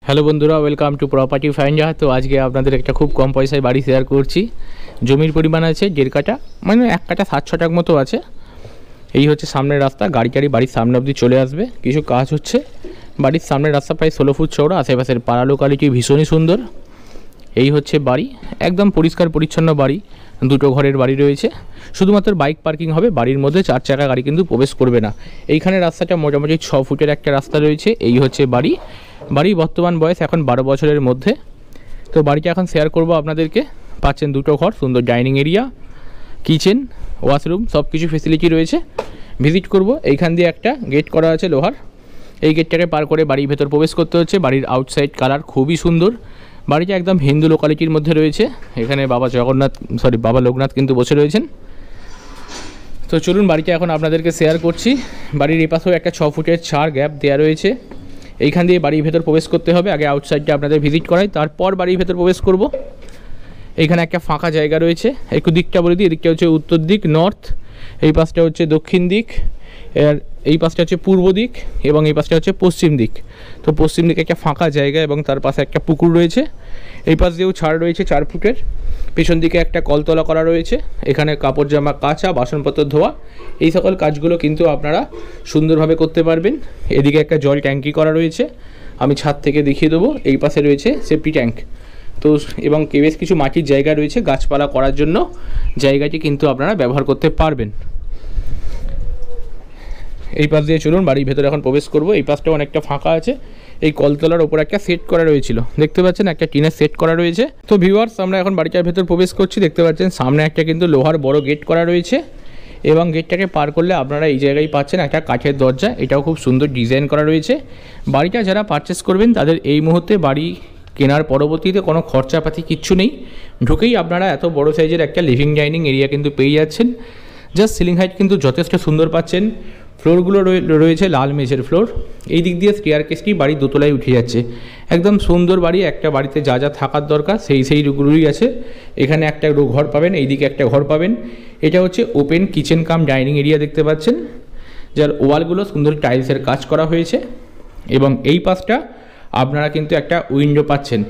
Hello বন্ধুরা, welcome to property finder. তো আজকে আপনাদের একটা খুব কম পয়সায় বাড়ি শেয়ার করছি। জমির পরিমাণ আছে 1.5 কাঠা, মানে 1 কাঠা 60 মতো আছে। এই হচ্ছে সামনের রাস্তা, গাড়ি বাড়ির সামনে অবধি চলে আসবে। কিছু কাজ হচ্ছে। বাড়ির সামনের রাস্তা প্রায় 16 ফুট চওড়া। আশেপাশের পাড়া লোকালিটি ভীষণই সুন্দর। এই হচ্ছে বাড়ি, একদম পরিষ্কার পরিচ্ছন্ন বাড়ি। 2টো ঘরের বাড়ি রয়েছে। শুধুমাত্র বাইক পার্কিং হবে, বাড়ির মধ্যে 4 চাকা গাড়ি কিন্তু প্রবেশ করবে না। এইখানে রাস্তাটা মোটামুটি 6 ফুটের একটা রাস্তা রয়েছে। এই হচ্ছে বাড়ির বর্তমান বয়স এখন 12 বছরের মধ্যে। তো বাড়িটা এখন শেয়ার করব আপনাদেরকে। পাচ্ছেন 2টো ঘর, সুন্দর ডাইনিং এরিয়া, কিচেন, ওয়াশরুম, সব কিছু ফেসিলিটি রয়েছে। ভিজিট করব। এইখান দিয়ে একটা গেট করা আছে লোহার। এই গেটটাকে পার করে বাড়ির ভেতর প্রবেশ করতে হচ্ছে। বাড়ির আউটসাইড কালার খুবই সুন্দর। বাড়িটা একদম হিন্দু লোকালিটির মধ্যে রয়েছে। এখানে বাবা লোকনাথ কিন্তু বসে রয়েছেন। তো চলুন বাড়িটা এখন আপনাদেরকে শেয়ার করছি। বাড়ির এই পাশেও একটা 6 ফুটের 4 গ্যাপ দেওয়া রয়েছে। এইখান দিয়ে বাড়ির ভেতর প্রবেশ করতে হবে। আগে আউটসাইডটা আপনাদের ভিজিট করাই, তারপর বাড়ির ভেতর প্রবেশ করব। এইখানে একটা ফাঁকা জায়গা রয়েছে। একটু দিকটা বলে দিই, এদিকটা হচ্ছে উত্তর দিক নর্থ, এই পাশটা হচ্ছে দক্ষিণ দিক, আর এই পাশটা হচ্ছে পূর্ব দিক, এবং এই পাশটা হচ্ছে পশ্চিম দিক। তো পশ্চিম দিকে একটা ফাঁকা জায়গা এবং তার পাশে একটা পুকুর রয়েছে। এই পাশ দিয়েও ছাড় রয়েছে 4 ফুটের। পেছন দিকে একটা কলতলা করা রয়েছে। এখানে কাপড় জামা কাচা, বাসনপত্র ধোয়া, এই সকল কাজগুলো কিন্তু আপনারা সুন্দরভাবে করতে পারবেন। এদিকে একটা জল ট্যাঙ্কি করা রয়েছে, আমি ছাদ থেকে দেখিয়ে দেবো। এই পাশে রয়েছে সেফটি ট্যাঙ্ক। তো এবং বেশ কিছু মাটির জায়গা রয়েছে গাছপালা করার জন্য। জায়গাটি কিন্তু আপনারা ব্যবহার করতে পারবেন। এই পাশ দিয়ে চলুন বাড়ির ভেতরে এখন প্রবেশ করব। এই পাশটা অনেকটা ফাঁকা আছে। এই কলতলার ওপর একটা সেট করা রয়েছিল, দেখতে পাচ্ছেন একটা টিনের সেট করা রয়েছে। তো ভিউয়ার্স, আমরা এখন বাড়িটার ভেতর প্রবেশ করছি। দেখতে পাচ্ছেন সামনে একটা কিন্তু লোহার বড় গেট করা রয়েছে, এবং গেটটাকে পার করলে আপনারা এই জায়গায় পাচ্ছেন একটা কাঠের দরজা। এটাও খুব সুন্দর ডিজাইন করা রয়েছে। বাড়িটা যারা পারচেস করবেন তাদের এই মুহূর্তে বাড়ি কেনার পরবর্তীতে কোনো খরচাপাতি কিচ্ছু নেই। ঢুকেই আপনারা এত বড় সাইজের একটা লিভিং ডাইনিং এরিয়া কিন্তু পেয়ে যাচ্ছেন। জাস্ট সিলিং হাইট কিন্তু যথেষ্ট সুন্দর পাচ্ছেন। ফ্লোরগুলো রয়েছে লাল মেঝের ফ্লোর। এই দিক দিয়ে স্টেয়ারকেসটি বাড়ির দোতলায় উঠে যাচ্ছে। একদম সুন্দর বাড়ি। একটা বাড়িতে যা যা থাকার দরকার সেইগুলোই আছে। এখানে একটা ঘর পাবেন, এইদিকে একটা ঘর পাবেন। এটা হচ্ছে open kitchen cum dining area দেখতে পাচ্ছেন, যার ওয়ালগুলো সুন্দর টাইলসের কাজ করা হয়েছে। এবং এই পাশটা আপনারা কিন্তু একটা উইন্ডো পাচ্ছেন।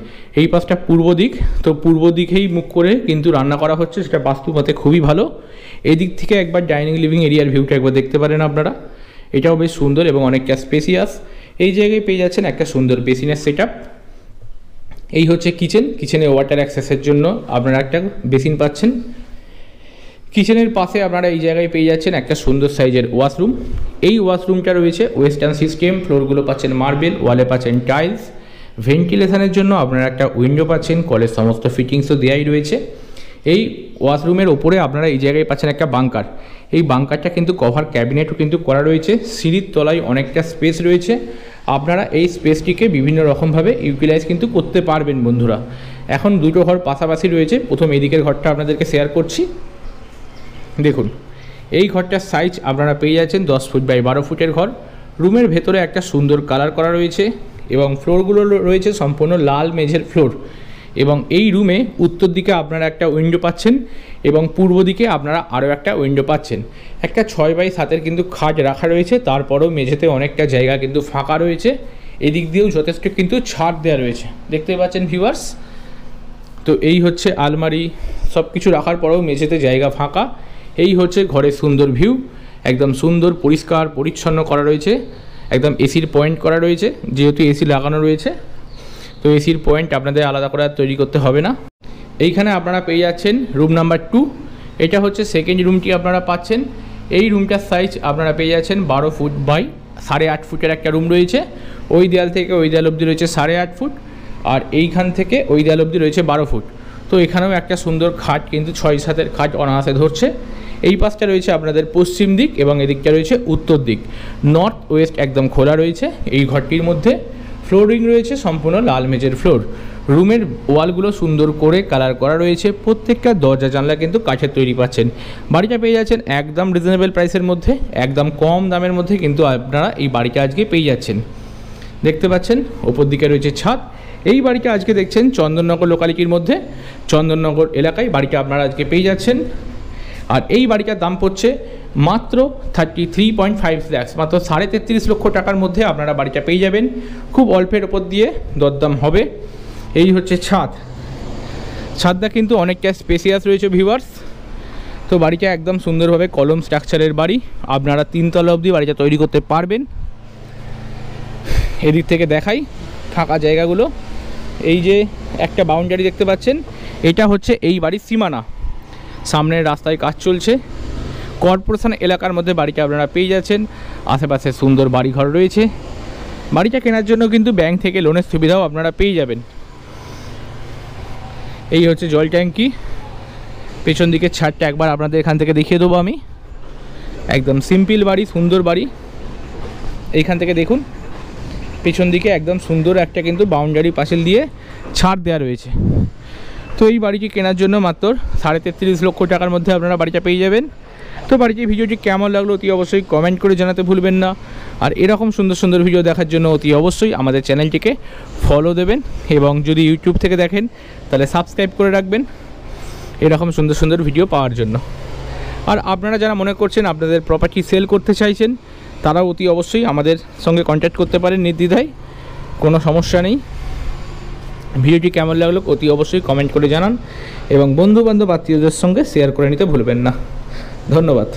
এই পাশটা পূর্ব দিক, তো পূর্ব দিকেই মুখ করে কিন্তু রান্না করা হচ্ছে, সেটা বাস্তুমতে খুবই ভালো। এই দিক থেকে একবার ডাইনিং লিভিং এরিয়ার ভিউটা একবার দেখতে পারেন আপনারা। এটাও বেশ সুন্দর এবং অনেকটা স্পেসিয়াস। এই জায়গায় পেয়ে যাচ্ছেন একটা সুন্দর বেসিনের সেটআপ। এই হচ্ছে কিচেনে ওয়াটার অ্যাক্সেসের জন্য আপনারা একটা বেসিন পাচ্ছেন। কিচেনের পাশে আপনারা এই জায়গায় পেয়ে যাচ্ছেন একটা সুন্দর সাইজের ওয়াশরুম। এই ওয়াশরুমটা রয়েছে ওয়েস্টার্ন সিস্টেম। ফ্লোরগুলো পাচ্ছেন মার্বেল, ওয়ালে পাচ্ছেন টাইলস। ভেন্টিলেশনের জন্য আপনারা একটা উইন্ডো পাচ্ছেন। কলের সমস্ত ফিটিংসও দেওয়াই রয়েছে। এই ওয়াশরুমের ওপরে আপনারা এই জায়গায় পাচ্ছেন একটা বাংকার। এই বাংকারটা কিন্তু কভার ক্যাবিনেটও কিন্তু করা রয়েছে। সিঁড়ির তলায় অনেকটা স্পেস রয়েছে। আপনারা এই স্পেসটিকে বিভিন্ন রকমভাবে ইউটিলাইজ কিন্তু করতে পারবেন বন্ধুরা। এখন 2টো ঘর পাশাপাশি রয়েছে। প্রথম এই দিকের ঘরটা আপনাদেরকে শেয়ার করছি। দেখুন, এই ঘরটার সাইজ আপনারা পেয়ে যাচ্ছেন 10 ফুট বাই 12 ফুটের ঘর। রুমের ভেতরে একটা সুন্দর কালার করা রয়েছে, এবং ফ্লোরগুলো রয়েছে সম্পূর্ণ লাল মেঝের ফ্লোর। এবং এই রুমে উত্তর দিকে আপনারা একটা উইন্ডো পাচ্ছেন, এবং পূর্ব দিকে আপনারা আরও একটা উইন্ডো পাচ্ছেন। একটা 6 বাই 7 কিন্তু খাট রাখা রয়েছে। তারপরেও মেঝেতে অনেকটা জায়গা কিন্তু ফাঁকা রয়েছে। এদিক দিয়েও যথেষ্ট কিন্তু ছাড় দেওয়া রয়েছে, দেখতে পাচ্ছেন ভিউয়ার্স। তো এই হচ্ছে আলমারি, সব কিছু রাখার পরেও মেঝেতে জায়গা ফাঁকা। এই হচ্ছে ঘরের সুন্দর ভিউ। একদম সুন্দর পরিষ্কার পরিচ্ছন্ন করা রয়েছে। একদম এসির পয়েন্ট করা রয়েছে, যেহেতু এসি লাগানো রয়েছে। তো এসির পয়েন্ট আপনাদের আলাদা করে তৈরি করতে হবে না। এইখানে আপনারা পেয়ে যাচ্ছেন রুম নাম্বার 2। এটা হচ্ছে সেকেন্ড রুমটি আপনারা পাচ্ছেন। এই রুমটার সাইজ আপনারা পেয়ে যাচ্ছেন 12 ফুট বাই 8.5 ফুটের একটা রুম রয়েছে। ওই দেয়াল থেকে ওই দেয়াল অবধি রয়েছে 8.5 ফুট, আর এইখান থেকে ওই দেয়াল অবধি রয়েছে 12 ফুট। তো এখানেও একটা সুন্দর খাট কিন্তু 6-7 খাট অনায়াসে ধরছে। এই পাশটা রয়েছে আপনাদের পশ্চিম দিক, এবং এদিকটা রয়েছে উত্তর দিক। নর্থ ওয়েস্ট একদম খোলা রয়েছে। এই ঘরটির মধ্যে ফ্লোরিং রয়েছে সম্পূর্ণ লাল মেঝের ফ্লোর। রুমের ওয়ালগুলো সুন্দর করে কালার করা রয়েছে। প্রত্যেকটা দরজা জানলা কিন্তু কাঠের তৈরি পাচ্ছেন। বাড়িটা পেয়ে যাচ্ছেন একদম রিজনেবল প্রাইসের মধ্যে, একদম কম দামের মধ্যে কিন্তু আপনারা এই বাড়িটা আজকে পেয়ে যাচ্ছেন। দেখতে পাচ্ছেন ওপর দিকে রয়েছে ছাদ। এই বাড়িটা আজকে দেখছেন চন্দননগর লোকালিটির মধ্যে, চন্দননগর এলাকায় বাড়িটা আপনারা আজকে পেয়ে যাচ্ছেন। আর এই বাড়িটার দাম পড়ছে মাত্র 33.5 লাখ, মাত্র 33.5 লক্ষ টাকার মধ্যে আপনারা বাড়িটা পেয়ে যাবেন। খুব অল্পের ওপর দিয়ে দরদাম হবে। এই হচ্ছে ছাদটা কিন্তু অনেকটা স্পেসিয়াস রয়েছে ভিউয়ার্স। তো বাড়িটা একদম সুন্দরভাবে কলম স্ট্রাকচারের বাড়ি, আপনারা 3 তলা অবধি বাড়িটা তৈরি করতে পারবেন। এদিক থেকে দেখাই ফাঁকা জায়গাগুলো। এই যে একটা বাউন্ডারি দেখতে পাচ্ছেন, এটা হচ্ছে এই বাড়ির সীমানা। সামনের রাস্তায় কাজ চলছে, কর্পোরেশন এলাকার মধ্যে বাড়িটা আপনারা পেয়ে যাচ্ছেন। আশেপাশে সুন্দর বাড়িঘর রয়েছে। বাড়িটা কেনার জন্য কিন্তু ব্যাংক থেকে লোনের সুবিধাও আপনারা পেয়ে যাবেন। এই হচ্ছে জল ট্যাঙ্কি। পেছন দিকে ছাদটা একবার আপনাদের এখান থেকে দেখিয়ে দেবো আমি। একদম সিম্পল বাড়ি, সুন্দর বাড়ি। এইখান থেকে দেখুন পেছন দিকে একদম সুন্দর একটা কিন্তু বাউন্ডারি পাঁচিল দিয়ে ছাদ দেওয়া রয়েছে। তো এই বাড়িটি কেনার জন্য মাত্র 33.5 লক্ষ টাকার মধ্যে আপনারা বাড়িটা পেয়ে যাবেন। তো বাড়িটির ভিডিওটি কেমন লাগলো অতি অবশ্যই কমেন্ট করে জানাতে ভুলবেন না। আর এরকম সুন্দর সুন্দর ভিডিও দেখার জন্য অতি অবশ্যই আমাদের চ্যানেলটিকে ফলো দেবেন, এবং যদি ইউটিউব থেকে দেখেন তাহলে সাবস্ক্রাইব করে রাখবেন এরকম সুন্দর সুন্দর ভিডিও পাওয়ার জন্য। আর আপনারা যারা মনে করছেন আপনাদের প্রপার্টি সেল করতে চাইছেন, তারাও অতি অবশ্যই আমাদের সঙ্গে কন্ট্যাক্ট করতে পারেন নির্দ্বিধায়, কোনো সমস্যা নেই। ভিডিওটি কেমন লাগলো অতি অবশ্যই কমেন্ট করে জানান, এবং বন্ধুবান্ধব আত্মীয়দের সঙ্গে শেয়ার করে নিতে ভুলবেন না। ধন্যবাদ।